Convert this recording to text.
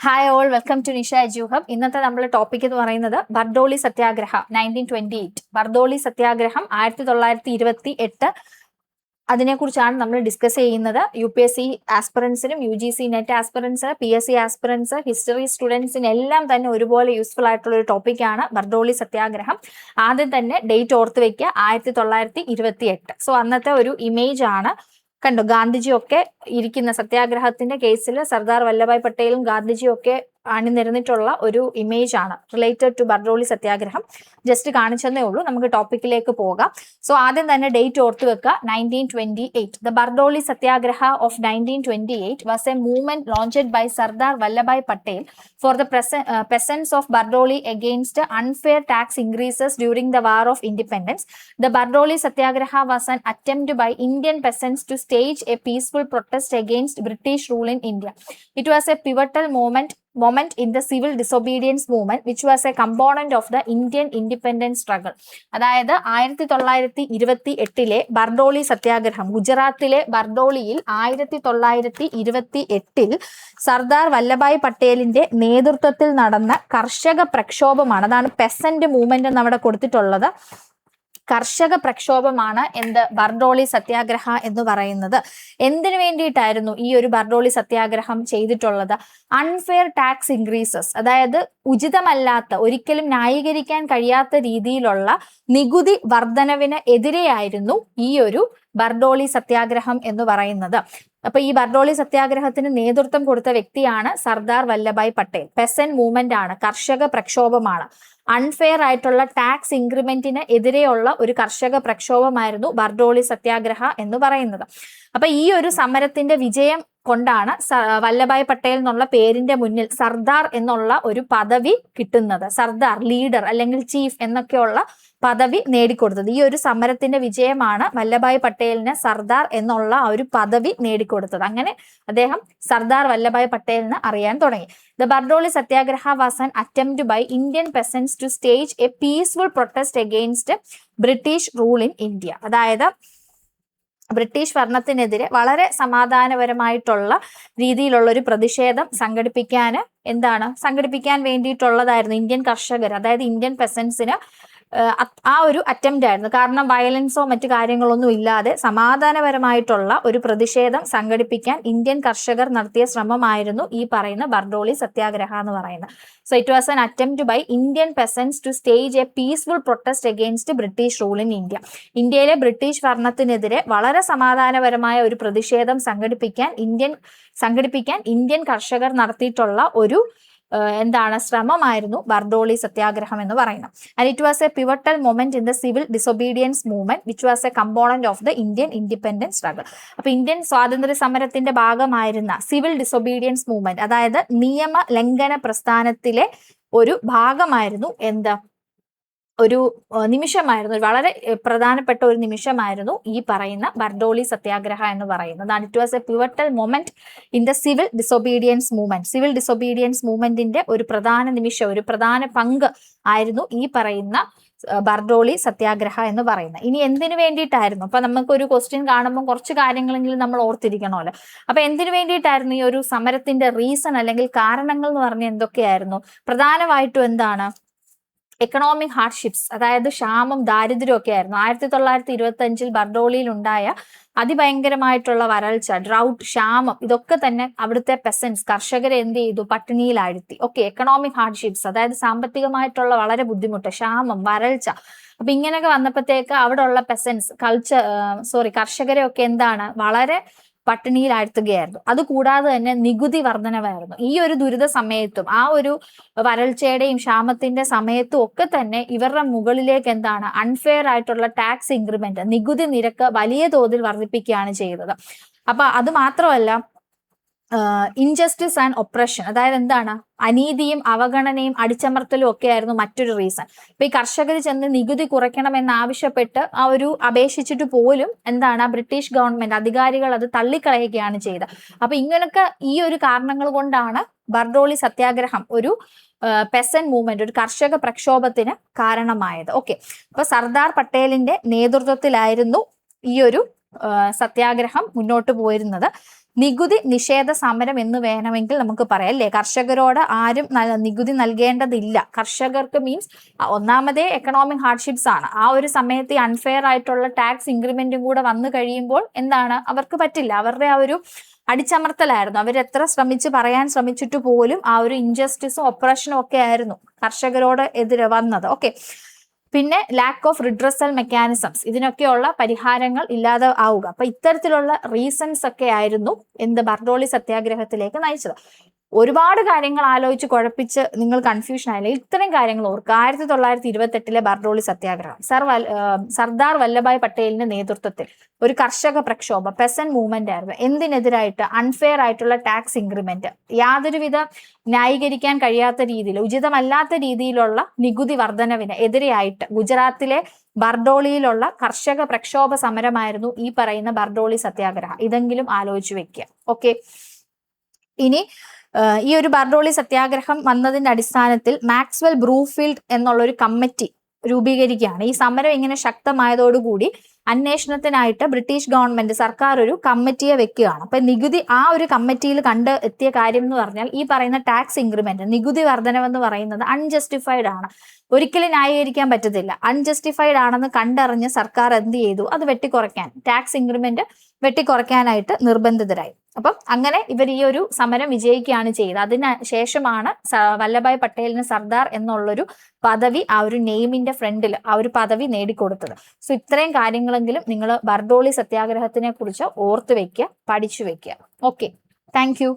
Hi all, welcome to Nisha edu hub. ഇന്നത്തെ നമ്മുടെ topic എന്ന് പറയുന്നത് ബർദോളി സത്യാഗ്രഹ 1928. ബർദോളി സത്യാഗ്രഹം 1928 അതിനെക്കുറിച്ചാണ് നമ്മൾ ഡിസ്കസ് ചെയ്യുന്നത്. UPSC ആസ്പിറൻസിനും UGC net aspirants, PSC aspirants, history സ്റ്റുഡൻസിന് എല്ലാം തന്നെ ഒരുപോലെ യൂസ്ഫുൾ ആയിട്ടുള്ള ഒരു ടോപ്പിക്കാണ് ബർദോളി സത്യാഗ്രഹം. ആദ്യം തന്നെ ഡേറ്റ് ഓർത്ത് വെക്കുക, 1928. സോ അന്നത്തെ ഒരു ഇമേജ് ആണ്. കണ്ടു, ഗാന്ധിജി ഒക്കെ ഇരിക്കുന്ന സത്യാഗ്രഹത്തിന്റെ കേസിൽ സർദാർ വല്ലഭായ് പട്ടേലും ഗാന്ധിജിയും ഒക്കെ അണിനിരന്നിട്ടുള്ള ഒരു ഇമേജ് ആണ് റിലേറ്റഡ് ടു ബർദോളി സത്യാഗ്രഹം. ജസ്റ്റ് കാണിച്ചതേ ഉള്ളൂ. നമുക്ക് ടോപ്പിക്കിലേക്ക് പോകാം. സോ ആദ്യം തന്നെ ഡേറ്റ് ഓർത്ത് വെക്കുക, 1928. The Bardoli Satyagraha of 1928 was a movement launched by Sardar Vallabhbhai Patel for the peasants of Bardoli against unfair tax increases during the War of Independence. The Bardoli Satyagraha was an attempt by Indian peasants to stage a peaceful protest against British rule in India. It was a pivotal moment in the civil disobedience movement, which was a component of the Indian independence struggle. അതായത് 1928 ബർദോളി സത്യാഗ്രഹം, ഗുജറാത്തിലെ ബർദോളിയിൽ 1928 സർദാർ വല്ലഭായ് പട്ടേലിന്റെ നേതൃത്വത്തിൽ നടന്ന കർഷക പ്രക്ഷോഭമാണ്. അതാണ് peasant movement എന്ന് അവിടെ കൊടുത്തിട്ടുള്ളത്. കർഷക പ്രക്ഷോഭമാണ് ബർദോളി സത്യാഗ്രഹ എന്ന് പറയുന്നത്. എന്തിനു വേണ്ടിയിട്ടായിരുന്നു ഈ ഒരു ബർദോളി സത്യാഗ്രഹം ചെയ്തിട്ടുള്ളത്? അൺഫെയർ ടാക്സ് ഇൻക്രീസസ്, അതായത് ഉചിതമല്ലാത്ത, ഒരിക്കലും ന്യായീകരിക്കാൻ കഴിയാത്ത രീതിയിലുള്ള നികുതി വർധനവിന് എതിരെയായിരുന്നു ഈ ഒരു ബർദോളി സത്യാഗ്രഹം എന്ന് പറയുന്നത്. അപ്പൊ ഈ ബർദോളി സത്യാഗ്രഹത്തിന് നേതൃത്വം കൊടുത്ത വ്യക്തിയാണ് സർദാർ വല്ലഭായ് പട്ടേൽ. പെസൻ മൂവ്മെന്റ് ആണ്, കർഷക പ്രക്ഷോഭമാണ്. അൺഫെയർ ആയിട്ടുള്ള ടാക്സ് ഇൻക്രിമെന്റിന് എതിരെയുള്ള ഒരു കർഷക പ്രക്ഷോഭമായിരുന്നു ബർദോളി സത്യാഗ്രഹ എന്ന് പറയുന്നത്. അപ്പൊ ഈ ഒരു സമരത്തിന്റെ വിജയം കൊണ്ടാണ് വല്ലഭായ് പട്ടേൽ എന്നുള്ള പേരിന്റെ മുന്നിൽ സർദാർ എന്നുള്ള ഒരു പദവി കിട്ടുന്നത്. സർദാർ, ലീഡർ അല്ലെങ്കിൽ ചീഫ് എന്നൊക്കെയുള്ള പദവി നേടിക്കൊടുത്തത്. ഈ ഒരു സമരത്തിന്റെ വിജയമാണ് വല്ലഭായ് പട്ടേലിന് സർദാർ എന്നുള്ള ആ ഒരു പദവി നേടിക്കൊടുത്തത്. അങ്ങനെ അദ്ദേഹം സർദാർ വല്ലഭായ് പട്ടേലിന് അറിയാൻ തുടങ്ങി. The Bardoli Satyagraha was an attempt by Indian peasants to stage a peaceful protest against British rule in India. അതായത് ബ്രിട്ടീഷ് ഭരണത്തിനെതിരെ വളരെ സമാധാനപരമായിട്ടുള്ള രീതിയിലുള്ള ഒരു പ്രതിഷേധം സംഘടിപ്പിക്കാൻ വേണ്ടിയിട്ടുള്ളതായിരുന്നു ഇന്ത്യൻ കർഷകർ, അതായത് ഇന്ത്യൻ പെസൻസിന് ആ ഒരു അറ്റംപ്റ്റ് ആയിരുന്നു. കാരണം വയലൻസോ മറ്റു കാര്യങ്ങളൊന്നും ഇല്ലാതെ സമാധാനപരമായിട്ടുള്ള ഒരു പ്രതിഷേധം സംഘടിപ്പിക്കാൻ ഇന്ത്യൻ കർഷകർ നടത്തിയ ശ്രമമായിരുന്നു ഈ പറയുന്ന ബർദോളി സത്യാഗ്രഹ എന്ന് പറയുന്നത്. So it was an attempt by Indian peasants to stage a peaceful protest against British rule in India. ഇന്ത്യയിലെ ബ്രിട്ടീഷ് ഭരണത്തിനെതിരെ വളരെ സമാധാനപരമായ ഒരു പ്രതിഷേധം സംഘടിപ്പിക്കാൻ ഇന്ത്യൻ കർഷകർ നടത്തിയിട്ടുള്ള ഒരു ശ്രമമായിരുന്നു ബർദോളി സത്യാഗ്രഹം എന്ന് പറയുന്നത്. And it was a pivotal moment in the civil disobedience movement which was a component of the Indian independence struggle. അപ്പൊ ഇന്ത്യൻ സ്വാതന്ത്ര്യ സമരത്തിന്റെ ഭാഗമായിരുന്ന സിവിൽ ഡിസൊബീഡിയൻസ് മൂവ്മെന്റ്, അതായത് നിയമ ലംഘന പ്രസ്ഥാനത്തിലെ ഒരു ഭാഗമായിരുന്നു ഒരു നിമിഷമായിരുന്നു, വളരെ പ്രധാനപ്പെട്ട ഒരു നിമിഷമായിരുന്നു ഈ പറയുന്ന ബർദോളി സത്യാഗ്രഹ എന്ന് പറയുന്നത്. And it was a pivotal moment in the civil disobedience movement. Civil disobedience മൂവ്മെന്റിന്റെ ഒരു പ്രധാന നിമിഷം, ഒരു പ്രധാന പങ്ക് ആയിരുന്നു ഈ പറയുന്ന ബർദോളി സത്യാഗ്രഹ എന്ന് പറയുന്നത്. ഇനി എന്തിനു വേണ്ടിയിട്ടായിരുന്നു? അപ്പൊ നമുക്കൊരു ക്വസ്റ്റ്യൻ കാണുമ്പോൾ കുറച്ച് കാര്യങ്ങളെങ്കിലും നമ്മൾ ഓർത്തിരിക്കണമല്ലോ. അപ്പൊ എന്തിനു വേണ്ടിയിട്ടായിരുന്നു ഈ ഒരു സമരത്തിന്റെ റീസൺ അല്ലെങ്കിൽ കാരണങ്ങൾ എന്ന് പറഞ്ഞാൽ എന്തൊക്കെയായിരുന്നു? പ്രധാനമായിട്ടും എക്കണോമിക് ഹാർഡ്ഷിപ്സ്, അതായത് ക്ഷാമം, ദാരിദ്ര്യം ഒക്കെ ആയിരുന്നു. 1925 ബർദോളിയിൽ ഉണ്ടായ അതിഭയങ്കരമായിട്ടുള്ള വരൾച്ച, ഡ്രൗട്ട്, ക്ഷാമം, ഇതൊക്കെ തന്നെ അവിടുത്തെ പെസൻസ്, കർഷകരെ എന്ത് ചെയ്തു? പട്ടിണിയിലാഴ്ത്തി. ഓക്കെ, എക്കണോമിക് ഹാർഡ്ഷിപ്സ്, അതായത് സാമ്പത്തികമായിട്ടുള്ള വളരെ ബുദ്ധിമുട്ട്, ക്ഷാമം, വരൾച്ച. അപ്പൊ ഇങ്ങനെയൊക്കെ വന്നപ്പോഴത്തേക്ക് അവിടെ ഉള്ള പെസൻസ് കർഷകരെ ഒക്കെ വളരെ പട്ടിണിയിലാഴ്ത്തുകയായിരുന്നു. അതുകൂടാതെ തന്നെ നികുതി വർധനവായിരുന്നു. ഈ ഒരു ദുരിത സമയത്തും ആ ഒരു വരൾച്ചയുടെയും ക്ഷാമത്തിന്റെ സമയത്തും ഒക്കെ തന്നെ ഇവരുടെ മുകളിലേക്ക് അൺഫെയർ ആയിട്ടുള്ള ടാക്സ് ഇൻക്രിമെന്റ്, നികുതി നിരക്ക് വലിയ തോതിൽ വർദ്ധിപ്പിക്കുകയാണ് ചെയ്തത്. അപ്പൊ അത് മാത്രമല്ല, ഇൻജസ്റ്റിസ് ആൻഡ് ഒപ്രഷൻ, അതായത് അനീതിയും അവഗണനയും അടിച്ചമർത്തലും ഒക്കെ ആയിരുന്നു മറ്റൊരു റീസൺ. ഇപ്പൊ ഈ കർഷകർ ചെന്ന് നികുതി കുറയ്ക്കണമെന്ന് ആവശ്യപ്പെട്ട് അപേക്ഷിച്ചിട്ട് പോലും ബ്രിട്ടീഷ് ഗവൺമെന്റ് അധികാരികൾ അത് തള്ളിക്കളയുകയാണ് ചെയ്തത്. അപ്പൊ ഇങ്ങനൊക്കെ ഈ ഒരു കാരണങ്ങൾ കൊണ്ടാണ് ബർദോളി സത്യാഗ്രഹം ഒരു പെസൻ മൂവ്മെന്റ്, ഒരു കർഷക പ്രക്ഷോഭത്തിന് കാരണമായത്. ഓക്കെ, അപ്പൊ സർദാർ പട്ടേലിന്റെ നേതൃത്വത്തിലായിരുന്നു ഈ ഒരു സത്യാഗ്രഹം മുന്നോട്ട് പോയിരുന്നത്. നികുതി നിഷേധ സമരം എന്ന് വേണമെങ്കിൽ നമുക്ക് പറയാം അല്ലേ. കർഷകരോട് ആരും നികുതി നൽകേണ്ടതില്ല. കർഷകർക്ക് മീൻസ് ഒന്നാമതേ എക്കണോമിക് ഹാർഡ്ഷിപ്സ് ആണ്. ആ ഒരു സമയത്ത് അൺഫെയർ ആയിട്ടുള്ള ടാക്സ് ഇൻക്രിമെന്റും കൂടെ വന്നു കഴിയുമ്പോൾ എന്താണ്, അവർക്ക് പറ്റില്ല. അവരുടെ ആ ഒരു അടിച്ചമർത്തലായിരുന്നു. അവരെത്ര പറയാൻ ശ്രമിച്ചിട്ട് പോലും ആ ഒരു ഇൻജസ്റ്റിസും ഒപ്രഷനും ഒക്കെ ആയിരുന്നു കർഷകരോട് എതിരെ വന്നത്. ഓക്കെ, പിന്നെ ലാക്ക് ഓഫ് റിഡ്രസൽ മെക്കാനിസംസ്, ഇതിനൊക്കെയുള്ള പരിഹാരങ്ങൾ ഇല്ലാതെ ആവുക. അപ്പൊ ഇത്തരത്തിലുള്ള റീസൺസ് ഒക്കെ ആയിരുന്നു ബർദോളി സത്യാഗ്രഹത്തിലേക്ക് നയിച്ചത്. ഒരുപാട് കാര്യങ്ങൾ ആലോചിച്ച് കുഴപ്പിച്ച് നിങ്ങൾ കൺഫ്യൂഷൻ ആയില്ല. ഇത്രയും കാര്യങ്ങൾ ഓർക്കുക. 1928 ബർദോളി സത്യാഗ്രഹം സർദാർ വല്ലഭായ് പട്ടേലിന്റെ നേതൃത്വത്തിൽ ഒരു കർഷക പ്രക്ഷോഭം, പെസന്റ് മൂവ്മെന്റ് ആയിരുന്നു. എന്തിനെതിരായിട്ട്? അൺഫെയർ ആയിട്ടുള്ള ടാക്സ് ഇൻക്രിമെന്റ്, യാതൊരുവിധ ന്യായീകരിക്കാൻ കഴിയാത്ത രീതിയിൽ, ഉചിതമല്ലാത്ത രീതിയിലുള്ള നികുതി വർധനവിന് എതിരെയായിട്ട് ഗുജറാത്തിലെ ബർദോളിയിലുള്ള കർഷക പ്രക്ഷോഭ സമരമായിരുന്നു ഈ പറയുന്ന ബർദോളി സത്യാഗ്രഹം. ഇതെങ്കിലും ആലോചിച്ച് വെക്കുക. ഓക്കെ, ഇനി ഈ ഒരു ബർദോളി സത്യാഗ്രഹം വന്നതിന്റെ അടിസ്ഥാനത്തിൽ മാക്സ്വെൽ ബ്രൂഫീൽഡ് എന്നുള്ള ഒരു കമ്മിറ്റി രൂപീകരിക്കുകയാണ്. ഈ സമരം ഇങ്ങനെ ശക്തമായതോടുകൂടി അന്വേഷണത്തിനായിട്ട് ബ്രിട്ടീഷ് ഗവൺമെന്റ്, സർക്കാർ ഒരു കമ്മിറ്റിയെ വെക്കുകയാണ്. അപ്പൊ നികുതി, ആ ഒരു കമ്മിറ്റിയിൽ കണ്ട് എത്തിയ കാര്യം എന്ന് പറഞ്ഞാൽ ഈ പറയുന്ന ടാക്സ് ഇൻക്രിമെന്റ്, നികുതി വർധനവെന്ന് പറയുന്നത് അൺജസ്റ്റിഫൈഡ് ആണ്, ഒരിക്കലും ന്യായീകരിക്കാൻ പറ്റത്തില്ല. അൺജസ്റ്റിഫൈഡ് ആണെന്ന് കണ്ടറിഞ്ഞ് സർക്കാർ എന്ത് ചെയ്തു? അത് വെട്ടിക്കുറയ്ക്കാൻ, ടാക്സ് ഇൻക്രിമെന്റ് വെട്ടിക്കുറയ്ക്കാനായിട്ട് നിർബന്ധിതരായി. അപ്പം അങ്ങനെ ഇവർ ഈ ഒരു സമരം വിജയിക്കുകയാണ് ചെയ്തത്. അതിന് ശേഷമാണ് വല്ലഭായ് പട്ടേലിന് സർദാർ എന്നുള്ളൊരു പദവി, ആ ഒരു നെയിമിന്റെ ഫ്രണ്ടിൽ ആ ഒരു പദവി നേടിക്കൊടുത്തത്. സോ ഇത്രയും കാര്യങ്ങളെങ്കിലും നിങ്ങൾ ബർദോളി സത്യാഗ്രഹത്തിനെ കുറിച്ച് ഓർത്ത് വെക്കുക, പഠിച്ചു വെക്കുക. Okay, thank you.